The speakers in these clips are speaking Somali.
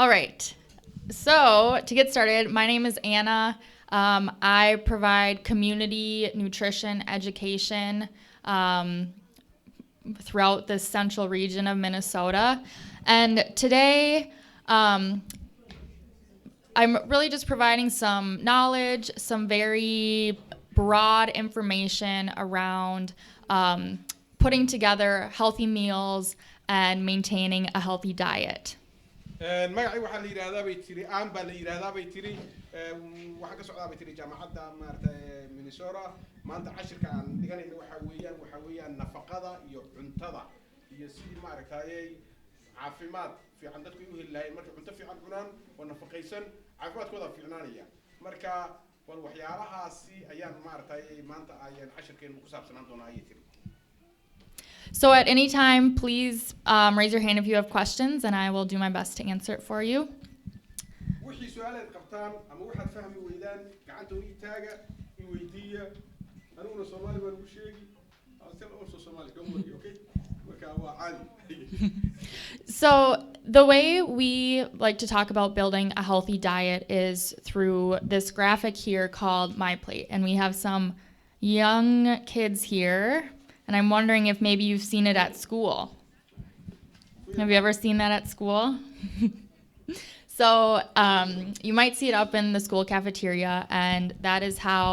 All right. So to get started, my name is Anna. I provide community nutrition education throughout the central region of Minnesota. And today, I'm really just providing some knowledge, some very broad information around putting together healthy meals and maintaining a healthy diet. magacay waxaa la yiraahdaa bay tiri aan baa la yiraahdaa bay tiri waxaan ka socdaa bay tiri jaamacadda maartay Minnesota maanta cashirka aan dhiganayna waxa weeyaan nafaqada iyo cuntada iyo sidii maartay caafimaad fiican dadku u heli lahayn marka cunto fiican cunaan oo nafaqaysan caafimaadkooda fiicnaanaya marka wal waxyaalahaasi ayaan maartay maanta ayaan cashirkeenu ku saabsanaan doonaa ayay tiri. So at any time, please raise your hand if you have questions, and I will do my best to answer it for you. wixii su'aalaad qabtaan ama waxaad fahmi weydaan gacanta u taaga in weydiiya aniguna Soomaali baan u sheegi I'll tell also Somali don't worry okay marka waa caadi. So the way we like to talk about building a healthy diet is through this graphic here called My Plate, and we have some young kids here. And I'm wondering if maybe you've seen it at school. Have you ever seen that at school? So you might see it up in the school cafeteria, and that is how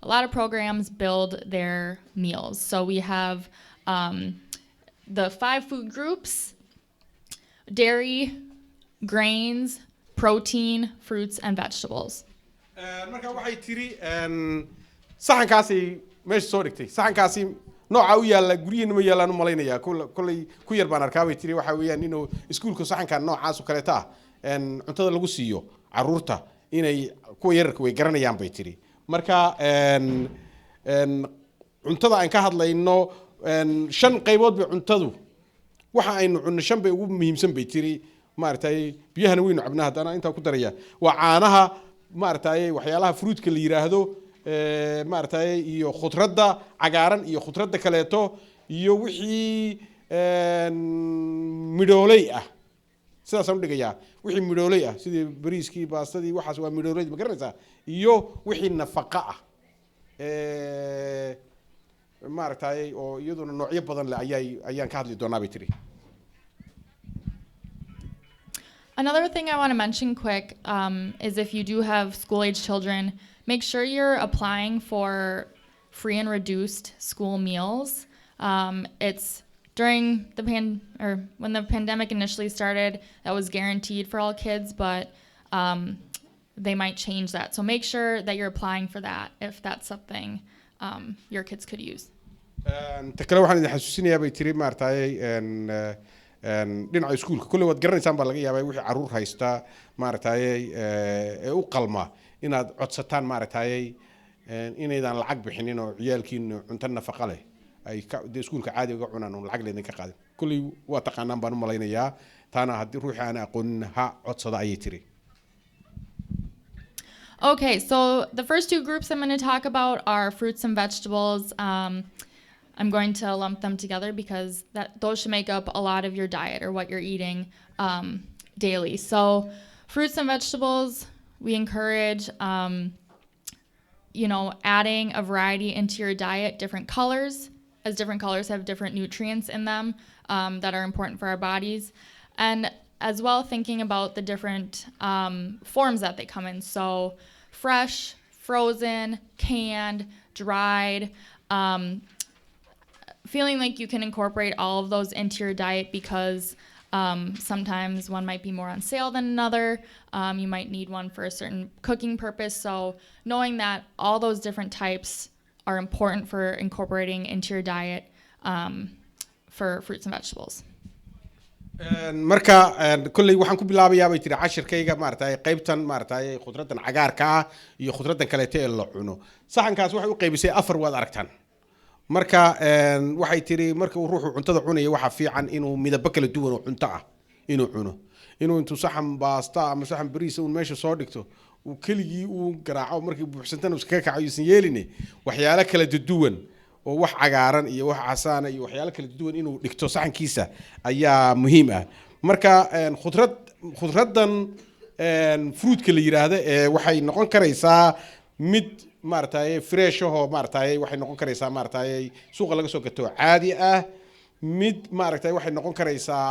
a lot of programs build their meals. So we have the 5 food groups: dairy, grains, protein, fruits, and vegetables. marka waxay tiri saxankaasi meesha soo dhigtay saxankaasi nooca u yaala guriyeena ma yaalaan u malaynaya kulay ku yar baan arkaa bay tiri waxa weeyaan inuu iskuulka saxankan noocaas oo kale taa cuntada lagu siiyo caruurta inay ku yararka way garanayaan bay tiri marka cuntada aan ka hadlayno 5 qaybood bay cuntadu waxa aynu cunno 5 bay ugu muhiimsan bay tiri maartay biyahana weynu cabnaa hadana inta ku daraya waa caanaha maartay waxyaalaha fruitka la yiraahdo maartay iyo khudradda cagaaran iyo khudradda kaleeto iyo wixii midhoolay ah sidaas aan u dhigayaa wixii midhoolay ah sidii bariiskii baastadii waxaas waa midhoolay ma garanaysaa iyo wixii nafaqa ah maartay oo iyaduna noocyo badan leh ayaan ka hadli doonaa bay tiri. Another thing I want to mention quick is if you do have school-age children, make sure you're applying for free and reduced school meals. It's during the when the pandemic initially started, that was guaranteed for all kids, but they might change that. So make sure that you're applying for that if that's something your kids could use. takale waxaan idin xasuusinayaa bay tiri maartay dhinaca iskuulka kulli wad garanaysaan baa laga yaabaa wixii caruur haysta maartay ee u qalma inaad codsataan maartay inaydan lacag bixinin oo ciyaalkiin cunto nafaqo leh ay iskuulka caadi uga cunaan oo lacag leedan ka qaadin kulli waa taqaanaan baan u malaynayaa taana haddii ruuxi aan aqoonin ha codsada ayay tiri. Okay, so the first 2 groups I'm going to talk about are fruits and vegetables. I'm going to lump them together because those should make up a lot of your diet or what you're eating daily. So fruits and vegetables, we encourage, adding a variety into your diet, different colors, as different colors have different nutrients in them that are important for our bodies. And as well, thinking about the different forms that they come in. So fresh, frozen, canned, dried, feeling like you can incorporate all of those into your diet because sometimes one might be more on sale than another. You might need one for a certain cooking purpose. So knowing that all those different types are important for incorporating into your diet for fruits and vegetables. marka kulli waxaan ku bilaabayaa bay tiri cashirkayga maartay qaybtan maartay khudraddan cagaarka ah iyo khudraddan kale ee la cuno saxankaas waxay u qaybisay 4 waad aragtaan marka waxay tiri marka uu ruuxu cuntada cunayo waxa fiican inuu midabo kala duwan oo cunto ah inuu cuno inuu intuu saxan baasta ama saxan bariis uu meesha soo dhigto uu keligii uu garaaco markii buuxsantana iska kacayo yeelini waxyaalo kala duwan oo wax cagaaran iyo wax casaan iyo waxyaalo kala duwan inuu dhigto saxankiisa ayaa muhiim ah marka khudrad khudraddan fruitka la yiraahdo waxay noqon karaysaa mid maartay fresh oo maartay waxay noqon karaysaa maartay suuqa laga soo gato caadi ah mid maartay waxay noqon karaysaa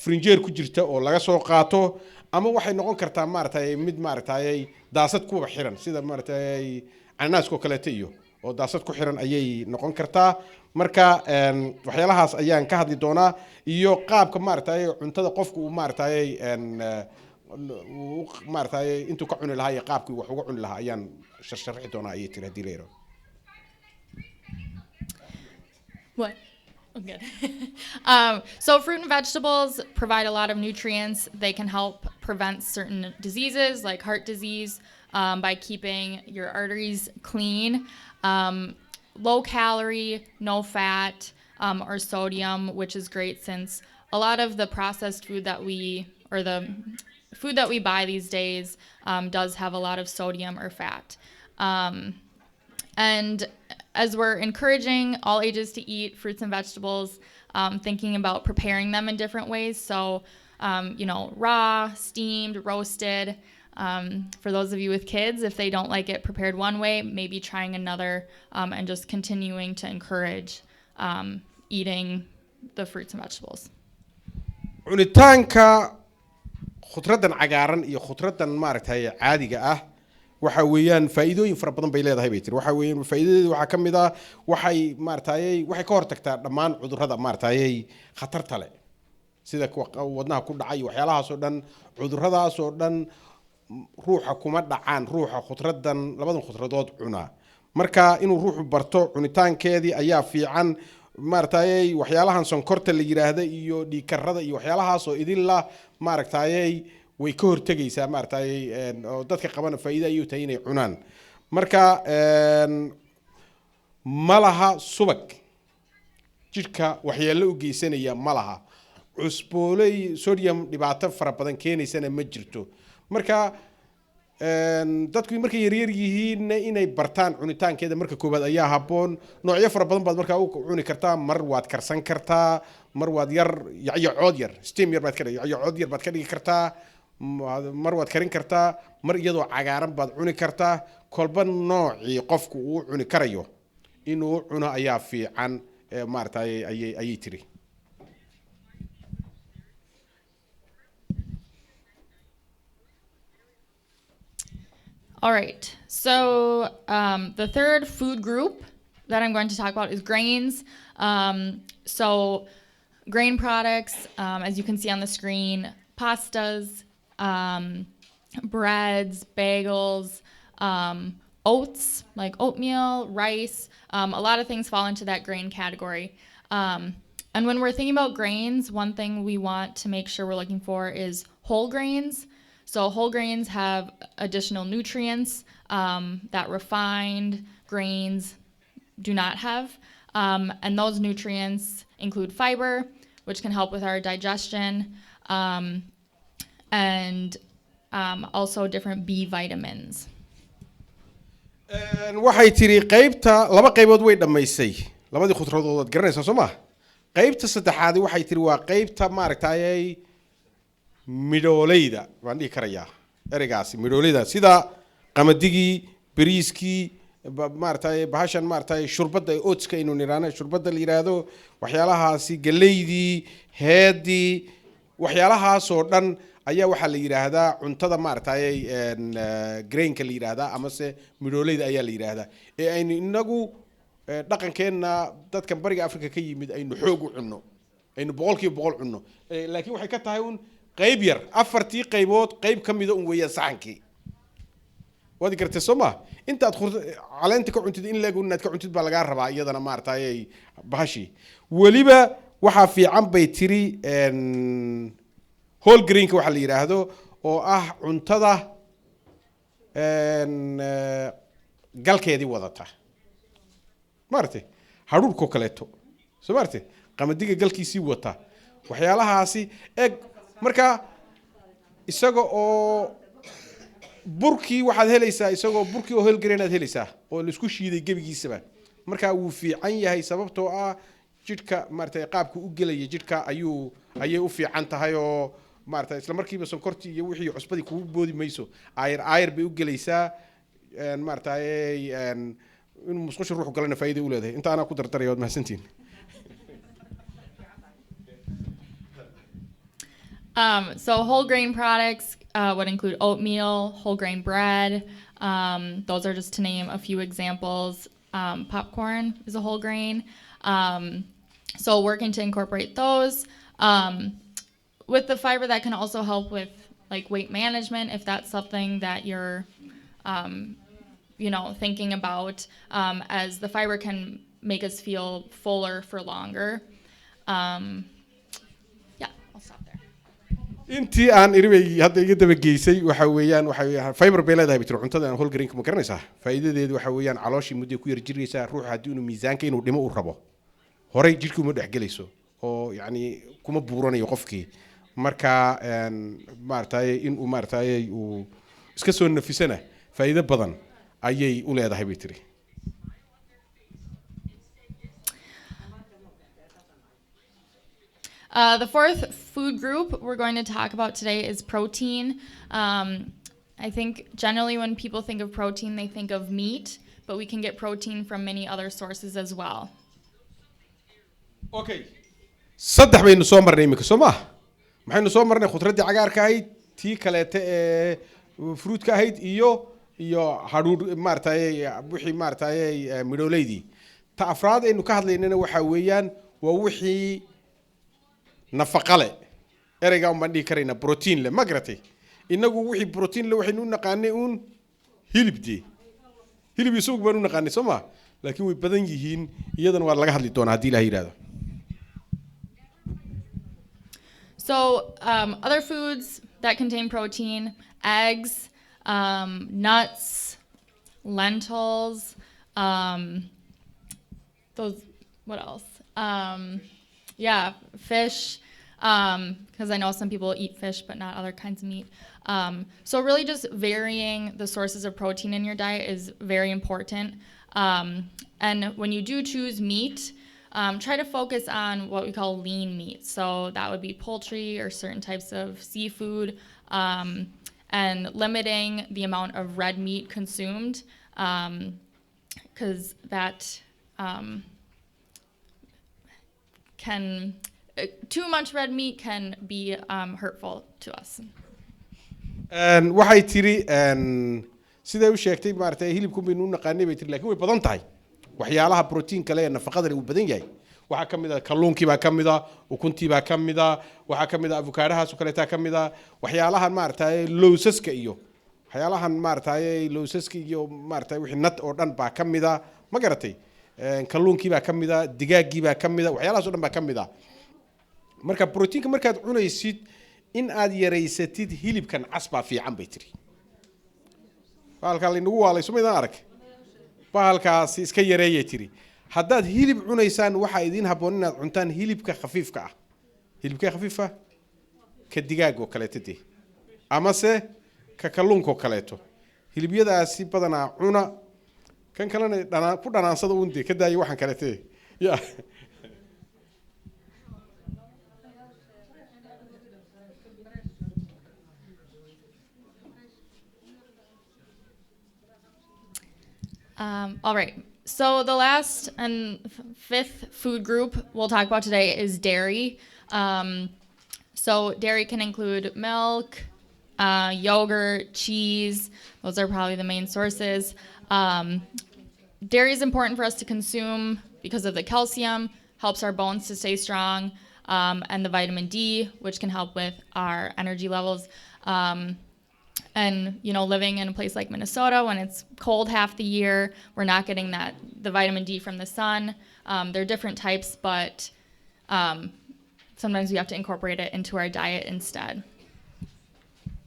frinjeer ku jirta oo laga soo qaato ama waxay noqon kartaa maartay mid maartay daasad kuba xiran sida maartay ananaaska kale iyo oo daasad ku xiran ayay noqon kartaa marka waxyaalahaas ayaan ka hadli doonaa iyo qaabka maartay cuntada qofku uu maartay maartay intuu ka cuni lahaa iyo qaabkii wax uga cuni lahaa ayaan sharxi doonaa ayay tiri hadii leeyahay What? I'm good. So fruit and vegetables provide a lot of nutrients. They can help prevent certain diseases like heart disease by keeping your arteries clean. Low calorie, no fat, or sodium, which is great since a lot of the processed food that the food that we buy these days does have a lot of sodium or fat. And as we're encouraging all ages to eat fruits and vegetables, thinking about preparing them in different ways. So, raw, steamed, roasted. For those of you with kids, if they don't like it prepared one way, maybe trying another and just continuing to encourage eating the fruits and vegetables. cunitaanka khudraddan cagaaran iyo khudraddan maartay caadiga ah waxa weeyaan faa'iidooyin fara badan bay leedahay bay tiri waxa weeyaan faa'iidadeedu waxa kamid ah waxay maartay waxay ka hortagtaa dhammaan cudurrada maartay khatarta leh sida wadnaha ku dhacay waxyaalahaas oo dhan cudurradaas oo dhan ruuxa kuma dhacaan ruuxa khudraddan labadan khudradood cuna marka inuu ruuxu barto cunitaankeedii ayaa fiican maartay waxyaalahan sonkorta la yiraahdo iyo dhiikarada iyo waxyaalahaas oo idin la maartay way ka hortagaysaa maartay oo dadka qabana faa'iido ay u tahay inay cunaan marka malaha subag jirka waxyeello u geysanaya malaha cusboolay sodium dhibaato fara badan keenaysana ma jirto marka dadku markay yar yihiin inay bartaan cunitaankeeda marka koobaad ayaa haboon noocyo fara badan baad marka u cuni kartaa mar waad karsan kartaa mar waad yar yacood yar steam yar baad ka dhigi yacood yar baad ka dhigi kartaa mar waad karin kartaa mar iyadoo cagaaran baad cuni kartaa kolba noocii qofku uu cuni karayo inuu cuno ayaa fiican maartay ayay tiri All right, so the third food group that I'm going to talk about is grains. So grain products, as you can see on the screen, pastas, breads, bagels, oats, like oatmeal, rice, a lot of things fall into that grain category. And when we're thinking about grains, one thing we want to make sure we're looking for is whole grains. So whole grains have additional nutrients that refined grains do not have. And those nutrients include fiber, which can help with our digestion, and also different B vitamins. waxay tiri qaybta laba qaybood way dhameysay labadii khudradood garanaysaa Soomaa qaybta saddexaad waxay tiri waa qaybta maartay midhooleyda waan dhigi karayaa erigaasi midhooleyda sida qamadigi bariiski maartay bahashan maartay shurbada oatska inuu niraano shurbada la yiraahdo waxyaalahaasi galeydii heedii waxyaalahaas oo dhan ayaa waxa la yiraahdaa cuntada maartay grainka la yiraahdaa ama se midhooleyda ayaa la yiraahdaa aynu inagu dhaqankeena dadka bariga Afrika ka yimid aynu xoog u cunno aynu 100% cunno laakiin waxay ka tahay qayb yar afartii qaybood qayb kamida weeyaan saxankii wadi kartay Soomaa intaad caleenta ka cuntid in leegu inaad ka cuntid baa laga rabaa iyadana maartay bahashi waliba waxa fiican bay tiri whole grainka waxa la yiraahdo oo ah cuntada galkeedii wadata maartay haruurko kaleeto soo maartay qamadiga galkiisii wata waxyaalahaasi marka isaga oo burkii waxaad helaysaa isagoo burkii oo helgreen aad helaysaa oo la isku shiiday gabigiisaba marka uu fiican yahay sababtoo ah jidhka maartay qaabku u galay jidhka ayay u fiican tahay oo maartay isla markiiba sonkortii iyo wixii cusbadii kugu boodi mayso ayr bay u gelaysaa maartay inuu musqusha ruuxu galana faa'iido u leedahay inta ana ku dardaray wad mahadsantiin. So whole grain products would include oatmeal, whole grain bread. Those are just to name a few examples. Popcorn is a whole grain. So working to incorporate those. With the fiber, that can also help with like weight management if that's something that you're thinking about, as the fiber can make us feel fuller for longer. I'll stop there. intii aan iribay hadda iga daba geysay waxa weeyaan fiber bay leedahay bitro cuntada aan whole grain ma garanaysaa faa'iidadeedu waxa weeyaan calooshii muddo ku yar jiraysaa ruuxa haddii inuu miisaanka inuu dhimo u rabo horay jirku ma dhex gelayso oo yani kuma buuranayo qofkii marka maartay in uu maartay uu iska soo nafisana faa'iido badan ayay u leedahay bitri. The fourth food group we're going to talk about today is protein. I think generally when people think of protein, they think of meat, but we can get protein from many other sources as well. Okay. saddex baynu soo marnay imika soo ma maxaynu soo marnay khudradii cagaarka ahayd tii kaleete ee fruitka ahayd iyo hadhuudh maartay wixii maartay midholeydii ta afraad aynu ka hadlaynana waxa weeyaan waa wixii nafaqo leh ereyga ma dhigi karayna protein leh ma garatay inagu wixii protein leh waxaynu naqaanay hilib isugu baanu naqaanay soo ma laakiin way badan yihiin iyadana waa laga hadli doonaa haddii Ilaahay yiraahdo. So other foods that contain protein: eggs, nuts, lentils. What else? Fish. Because I know some people eat fish, but not other kinds of meat. So really just varying the sources of protein in your diet is very important. And when you do choose meat, try to focus on what we call lean meat. So that would be poultry or certain types of seafood, and limiting the amount of red meat consumed, because that too much red meat can be hurtful to us. waxay tiri siday u sheegtay maartay hilibku baynu naqaanay bay tiri laakiin way badan tahay waxyaalaha protein kale ee nafaqada leh uu badan yahay waxa kamid ah kalluunkii baa kamid ah ukuntii baa kamid ah waxa kamid ah avokaadahaas oo kale taa kamid ah waxyaalahan maartay lowsaska iyo waxyaalahan maartay lowsaska iyo maartay wixii nut oo dhan baa kamid ah ma garatay kalluunkii baa kamid ah digaagii baa kamid ah waxyaalahaas oo dhan baa kamid ah marka proteinka markaad cunaysid in aad yareysatid hilibkan casba fiican bay tiri halka la inagu waalay sumeedaan arag bahalkaas iska yareeyay tiri haddaad hilib cunaysaan waxa idin haboon inaad cuntaan hilibka khafiifka ah hilibka khafiifa ka digaag oo kale tadii ama se ka kalluunka oo kaleeto hilibyadaasi badanaa cuna kan kalena ku dhanaansada uunde ka daayo waxan kale tee All right. So the last and fifth food group we'll talk about today is dairy. So dairy can include milk, yogurt, cheese. Those are probably the main sources. Dairy is important for us to consume because of the calcium, helps our bones to stay strong, and the vitamin D, which can help with our energy levels. And living in a place like Minnesota, when it's cold half the year, we're not getting the vitamin D from the sun. There are different types, but sometimes we have to incorporate it into our diet instead.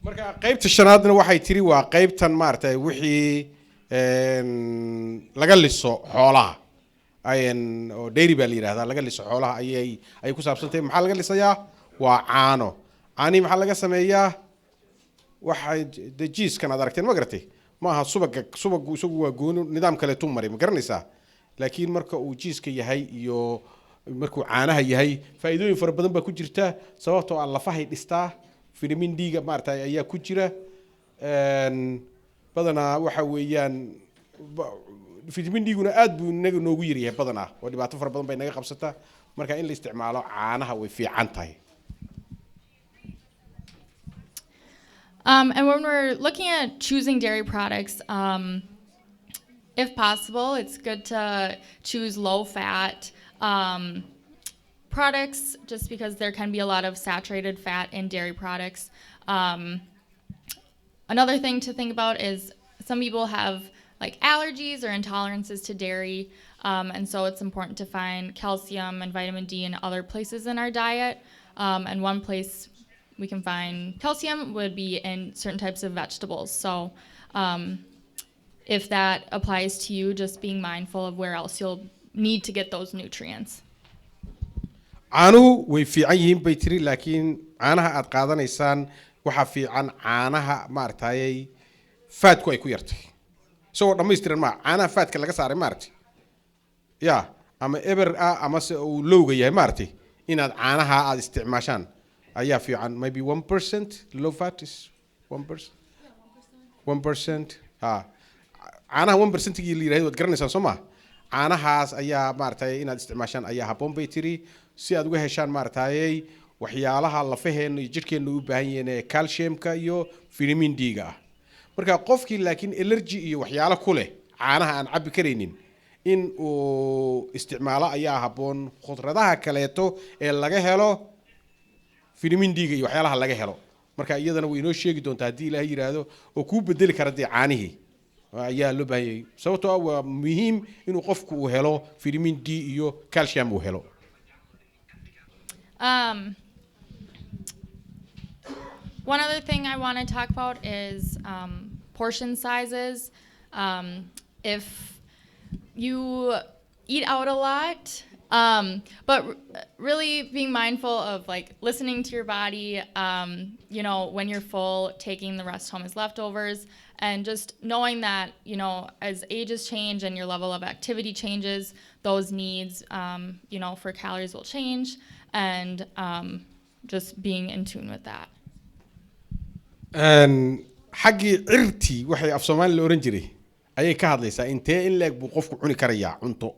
marka qaybta shanaadna waxay tiri waa qaybtan maartay wixii laga liso xoolaha oo dairy baa la yiraahdaa laga liso xoolaha ay ku saabsantay maxaa laga lisayaa waa caano maxaa laga sameeyaa waxay dajiiskan aad aragteen ma garatay maaha subagu isagu waa gooni nidaam kale tuu maray ma garanaysaa laakiin marka uu jiiska yahay iyo markuu caanaha yahay faa'iidooyin fara badan baa ku jirta sababtoo ah lafahay dhistaa vitamin D-ga maartay ayaa ku jira badanaa waxa weeyaan vitamin D-guna aad buu inaga noogu yaryahay badanaa oo dhibaato fara badan bay naga qabsataa marka in la isticmaalo caanaha way fiican tahay. And when we're looking at choosing dairy products, if possible, it's good to choose low-fat products, just because there can be a lot of saturated fat in dairy products. Another thing to think about is some people have like allergies or intolerances to dairy, and so it's important to find calcium and vitamin D in other places in our diet. And one place we can find calcium would be in certain types of vegetables. So if that applies to you, just being mindful of where else you'll need to get those nutrients. caanuhu way fiican yihiin bay tiri laakiin caanaha aad qaadanaysaan waxa fiican caanaha maartay faadku ay ku yartay soo dhameystiran ma caanaha faadka laga saaray maartay ya ama eber ama se uu lowga yahay maartay inaad caanaha aad isticmaashaan ayaa fiican maybe 1% low fat is 1%. 1% caanaha 1% gii la yiraahdo waad garanaysaa soo ma caanahaas ayaa maartay inaad isticmaashaan ayaa habboon bay tiri si aad uga heshaan maartay waxyaalaha lafaheena iyo jirkeena u baahan yihiin ee calciumka iyo vitamin D-ga marka qofkii laakiin allergy iyo waxyaalo ku leh caanaha aan cabbi kareynin in uu isticmaalo ayaa habboon khudradaha kaleeto ee laga helo vitamin D-ga iyo waxyaalaha laga helo marka iyadana way inoo sheegi doontaa haddii Ilaahay yiraahdo oo ku bedeli kara caanihii ayaa loo baahan yahay sababtoo ah waa muhiim inuu qofku uu helo vitamin D iyo calcium uu helo. One other thing I want to talk about is portion sizes. If you eat out a lot, but really being mindful of like listening to your body, you know, when you're full, taking the rest home as leftovers, and just knowing that, you know, as ages change and your level of activity changes, those needs, you know, for calories will change, and just being in tune with that. xaggii cirti waxay af Soomaali la oran jiray ayay ka hadlaysaa intee in leeg buu qofku cuni karayaa cunto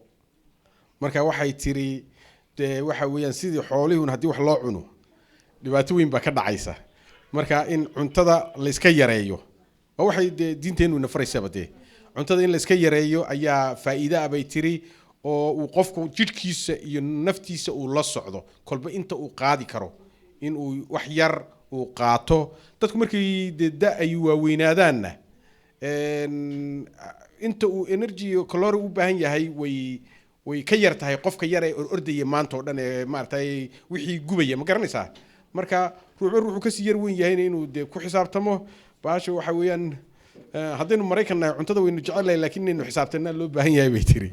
marka waxay tiri waxa weeyaan sidii xoolihun haddii wax loo cuno dhibaato weyn baa ka dhacaysa marka in cuntada la iska yareeyo waxay diinteenu na faraysaa cuntada in la iska yareeyo ayaa faa'iido ah bay tiri oo uu qofku jidhkiisa iyo naftiisa uu la socdo kolba inta uu qaadi karo in uu wax yar uu qaato dadku markay da ay waaweynaadaanna inta uu energy iyo calorie u baahan yahay way ka yar tahay qofka yar ee ordaya maanta oo dhan ee maartay wixii gubaya ma garanaysaa marka ruuxu ka sii yar weyn yahay inuu ku xisaabtamo baasha waxa weeyaan haddaynu Mareykanna cuntada waynu jecelahay laakiin inaynu xisaabtanaa loo baahan yahay bay tiri.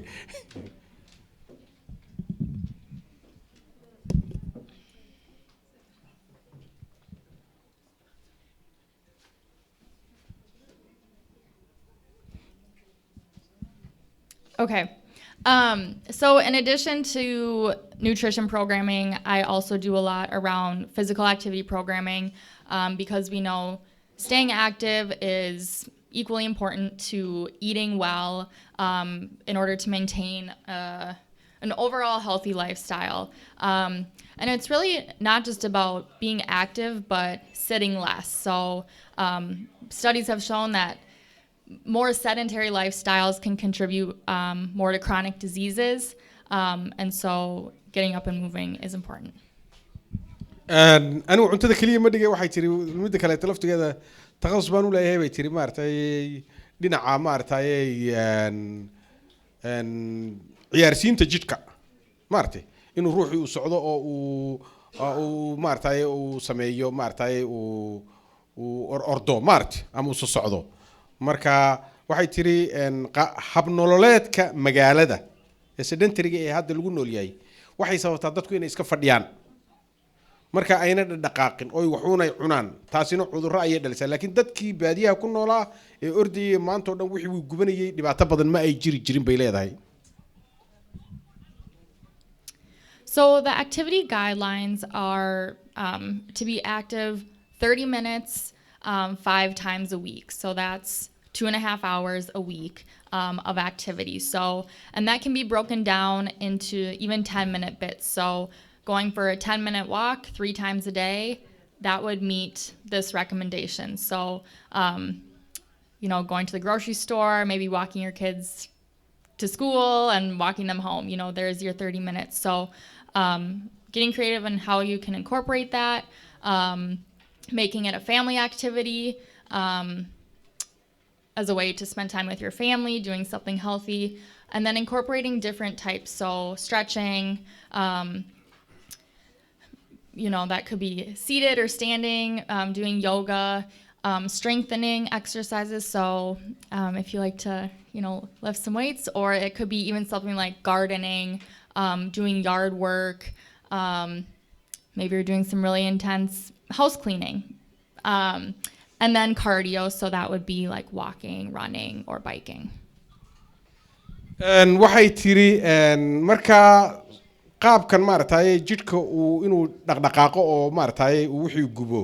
Okay. So in addition to nutrition programming, I also do a lot around physical activity programming because we know staying active is equally important to eating well in order to maintain an overall healthy lifestyle. And it's really not just about being active, but sitting less. So studies have shown that more sedentary lifestyles can contribute more to chronic diseases, and so getting up and moving is important. anigu cuntada kaliya ma dhigay waxay tiri midda kale laftigeeda taqasus baan u leeyahay bay tiri maartay dhinaca maartay ciyaarsiinta jidhka maartay inuu ruuxu u socdo oo uu maartay uu sameeyo maartay uu ordo maartay ama uu socdo marka waxay tiri habnololeedka magaalada ee sedentary-ga ee hadda lagu nool yahay waxay sababtaa dadku inay iska fadhiyaan marka ayna dhaqaaqin oo waxuuna cunaan taasina cudurro ay dhalisay laakiin dadkii baadiyaha ku noolaa ee ordayay maanta oo dhan wixii uu gubanayay dhibaato badan ma ay jirin bay leedahay. So the activity guidelines are to be active 30 minutes 5 times a week. So that's 2.5 hours a week of activity. So, and that can be broken down into even 10-minute bits. So going for a 10-minute walk 3 times a day, that would meet this recommendation. So, going to the grocery store, maybe walking your kids to school and walking them home, there's your 30 minutes. So getting creative in how you can incorporate that, making it a family activity as a way to spend time with your family, doing something healthy, and then incorporating different types. So stretching, that could be seated or standing, doing yoga, strengthening exercises. So if you like to, lift some weights, or it could be even something like gardening, doing yard work. Maybe you're doing some really intense house cleaning. And then cardio, so that would be like walking, running, or biking. waxay tiri marka qaabkan maaragtay jidhka uu inuu dhaqdhaqaaqo oo maaragtay uu wixii gubo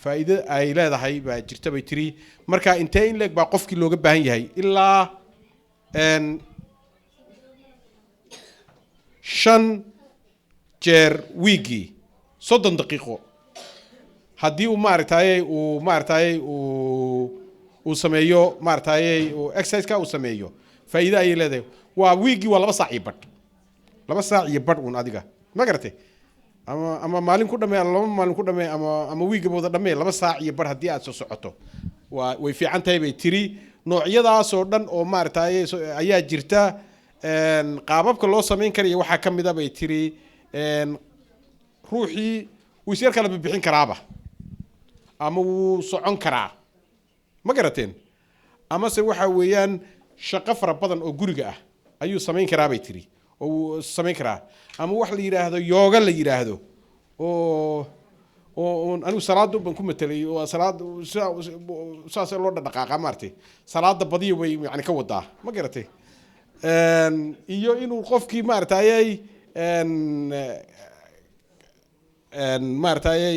faa'iido ay leedahay baa jirta bay tiri marka intee in leeg baa qofkii looga baahan yahay ilaa 5 jeer wiigi 30 daqiiqo haddii uu maaragtay uu sameeyo maaragtay uu exercise ka uu sameeyo faa'iido ay leedahay waa wiigi waa 2 saac iyo badh 2 saac iyo badh uun adiga ma garatay ama maalin ku dhamee 2 maalin ku dhamee ama wiigi booda dhamee 2 saac iyo badh haddii aad soo socoto way fiican tahay bay tiri noocyadaas oo dhan oo maaragtay ayaa jirta qaababka loo sameyn karayo waxaa ka mid ah bay tiri ruuxii wuu isyar kala bixin karaaba ama wuu socon karaa ma garateen ama se waxa weeyaan shaqo fara badan oo guriga ah ayuu sameyn karaa bay tiri oo wuu sameyn karaa ama wax la yiraahdo yoga la yiraahdo oo anigu salaad baan ku metelay oo salaad saas loo dhaqaaqa maartay salaada badiyo way yani ka wadaa ma garatay iyo inuu qofkii maartay maartay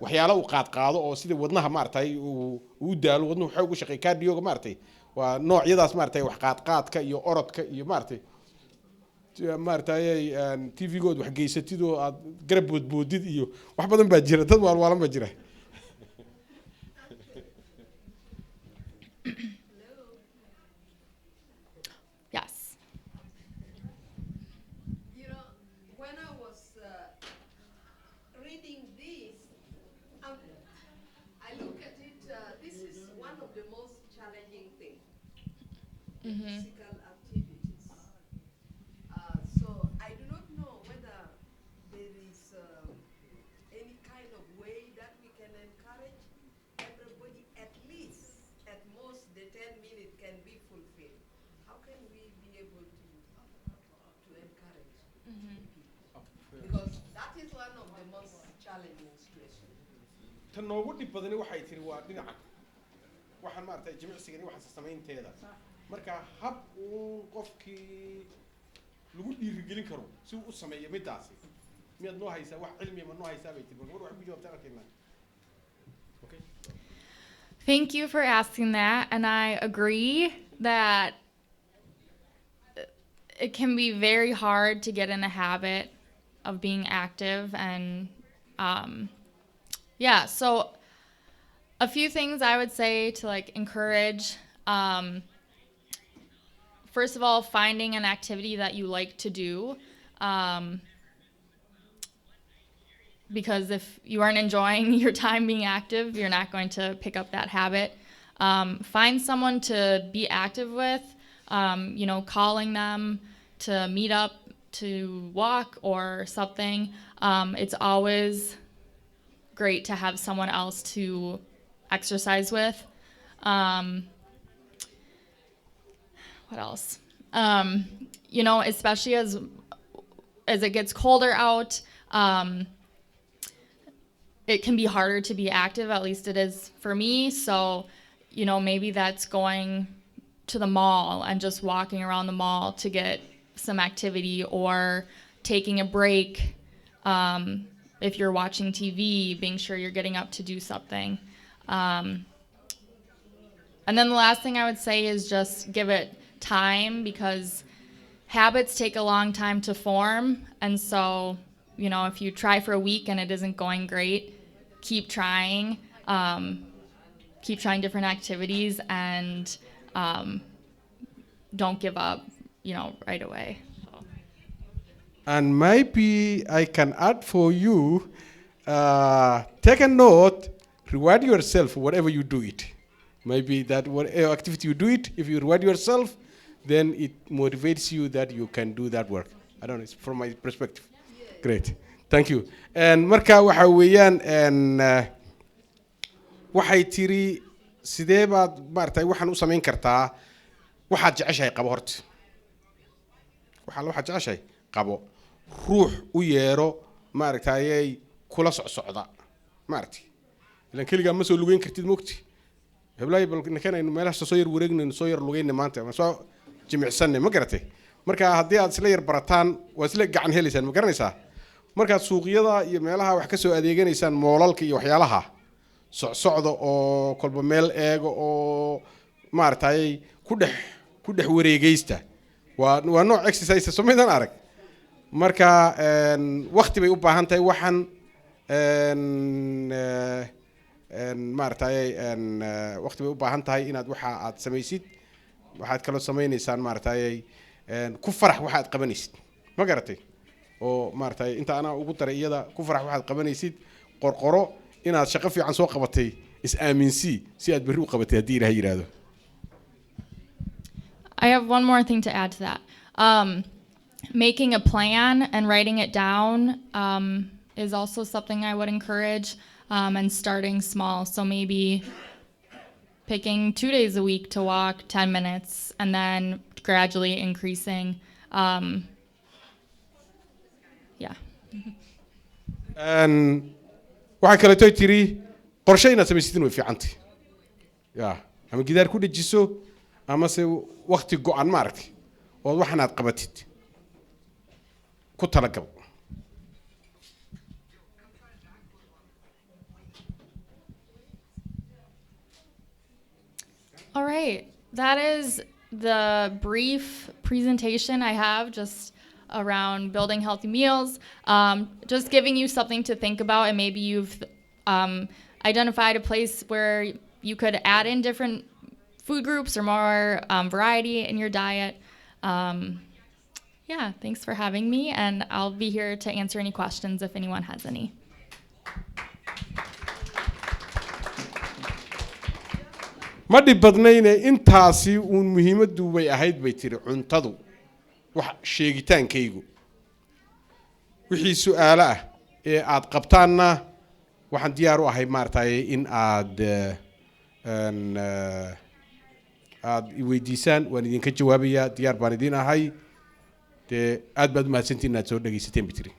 waxyaalo uu qaado oo sida wadnaha maartay uu daalo wadnuhu waxa uu shaqeey cardio maartay waa noocyadaas maartay wax qaadka iyo orodka iyo maartay TV good wax geysatido aad garab boodid iyo wax badan baa jira dad waalwaalan baa jira physical activities. So I do not know whether there is any kind of way that we can encourage everybody at least, at most, the 10 minutes can be fulfilled. How can we be able to encourage people? Because that is one of the most challenging situations. tanoogu dhib badani waxay tiri waa dhinaca waxaan maartay jimicsiga waxa sameynteeda marka hab uu qofkii lagu dhiirigelin karo si uu sameeyo midaasi miyad noo haysaa wax cilmi ma noo haysaa bay tiri wax ku jawaabtaa arkayna okay Thank you for asking that, and I agree that it can be very hard to get in the habit of being active. And so a few things I would say to like encourage, first of all, finding an activity that you like to do, because if you aren't enjoying your time being active, you're not going to pick up that habit. Find someone to be active with, calling them to meet up, to walk or something. It's always great to have someone else to exercise with. What else? Especially as it gets colder out, it can be harder to be active, at least it is for me. So, maybe that's going to the mall and just walking around the mall to get some activity, or taking a break. if you're watching TV, being sure you're getting up to do something. And then the last thing I would say is just give it time, because habits take a long time to form. And so, you know, if you try for a week and it isn't going great, keep trying. Keep trying different activities, and don't give up, you know, right away. So. And maybe I can add for you, take a note, reward yourself whatever you do it. Maybe that whatever activity you do it, if you reward yourself, then it motivates you that you can do that work. I don't know, it's from my perspective. Great, thank you. And marka waxa weeyaan waxay tiri sidee baad maartay waxaan u samayn kartaa waxaad jeceshahay qabo horta waxaad jeceshahay qabo ruux u yeero maartay kula socda maartay ilan kaliya ma soo lugeyn kartid moogti heblaay bal nakeenayno meelaha soo yar wareegnayno soo yar lugeyn maanta ma soo jimicsanay ma garatay marka haddii aad isla yar barataan waa isla gacan helaysaan ma garanaysaa marka suuqyada iyo meelaha wax ka soo adeeganaysaan moolalka iyo waxyaalaha socda oo kolba meel eego oo maartay ku dhex wareegaysta waa nooc exercise samaynaan arag marka waqti bay u baahan tahay waxan maartay waqti bay u baahan tahay inaad waxa aad samaysid waxaad kala sameynaysaan maartay ku farax waxa aad qabanaysid ma garatay oo maartay inta ana ugu daray iyada ku farax waxa aad qabanaysid qorqoro inaad shaqo fiican soo qabatay is aaminsi si aad bari u qabatay hadii Ilaahay yiraahdo. I have one more thing to add to that. Making a plan and writing it down is also something I would encourage, and starting small. So maybe picking 2 days a week to walk 10 minutes and then gradually increasing. Yeah. And waxa kale oo tiri qorshe inaad samaysid way fiicantay. Ya, ama gidaar ku dhajiso ama se waqti go'an ma aragtay oo waxan aad qabatid ku talagal. All right, that is the brief presentation I have just around building healthy meals, just giving you something to think about, and maybe you've identified a place where you could add in different food groups or more variety in your diet. Yeah, thanks for having me, and I'll be here to answer any questions if anyone has any. ma dhib badnayne intaasi uun muhiimadu way ahayd bay tiri cuntadu wax sheegitaankaygu wixii su'aalo ah ee aad qabtaanna waxaan diyaar u ahay maartay in aad i weydiisaan waan idinka jawaabayaa diyaar baan idin ahay aad baad u mahadsantihiin inaad soo dhageysateen bitiri